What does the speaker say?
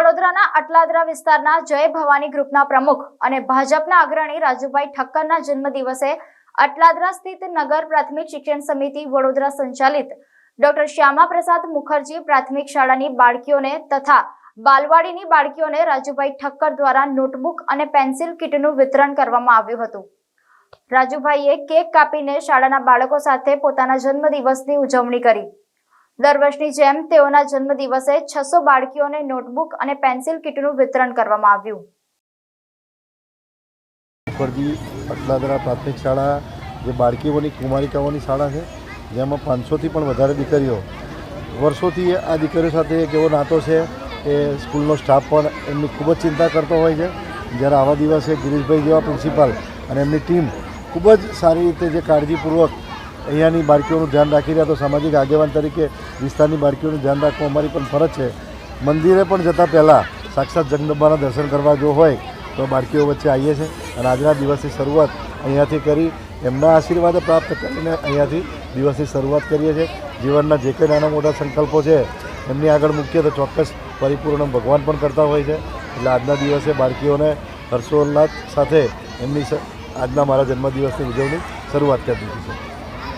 વડોદરાના અટલાદરા વિસ્તારના જય ભવાની ગ્રુપના પ્રમુખ અને ભાજપના અગ્રણી રાજુભાઈ ઠક્કરના જન્મદિવસે અટલાદરા સ્થિત નગર પ્રાથમિક શિક્ષણ સમિતિ વડોદરા સંચાલિત ડોક્ટર શ્યામા પ્રસાદ મુખર્જી પ્રાથમિક શાળાની બાળકીઓને તથા બાલવાડીની બાળકીઓને રાજુભાઈ ઠક્કર દ્વારા નોટબુક અને પેન્સિલ કીટનું વિતરણ કરવામાં આવ્યું હતું। રાજુભાઈએ કેક કાપીને શાળાના બાળકો સાથે પોતાના જન્મદિવસની ઉજવણી કરી। દર વર્ષની જેમ તેઓના જન્મદિવસે 600 બાળકીઓને નોટબુક અને પેન્સિલ કીટનું વિતરણ કરવામાં આવ્યું। મુખર્જી અટલાદરા પ્રાથમિક શાળા જે બાળકીઓની કુમારિકાઓની શાળા છે, જેમાં 500થી પણ વધારે દીકરીઓ વર્ષોથી આ દીકરીઓ સાથે એક એવો નાતો છે કે સ્કૂલનો સ્ટાફ પણ એમની ખૂબ જ ચિંતા કરતો હોય છે। જ્યારે આવા દિવસે ગિરીશભાઈ જેવા પ્રિન્સિપાલ અને એમની ટીમ ખૂબ જ સારી રીતે જે કાળજીપૂર્વક અહીંયાની બાળકીઓનું ધ્યાન રાખી રહ્યા, તો સામાજિક આગેવાન તરીકે વિસ્તારની બાળકીઓનું ધ્યાન રાખવું અમારી પણ ફરજ છે। મંદિરે પણ જતાં પહેલાં સાક્ષાત જગદંબાના દર્શન કરવા જો હોય તો બાળકીઓ વચ્ચે આવીએ છીએ અને આજના દિવસની શરૂઆત અહીંયાથી કરી એમના આશીર્વાદ પ્રાપ્ત કરીને અહીંયાથી દિવસની શરૂઆત કરીએ છીએ। જીવનના જે કંઈ નાના મોટા સંકલ્પો છે એમની આગળ મૂકીએ તો ચોક્કસ પરિપૂર્ણ ભગવાન પણ કરતા હોય છે। એટલે આજના દિવસે બાળકીઓને હર્ષોલ્લાસ સાથે એમની આજના મારા જન્મદિવસની ઉજવણી શરૂઆત કરી દીધી છે।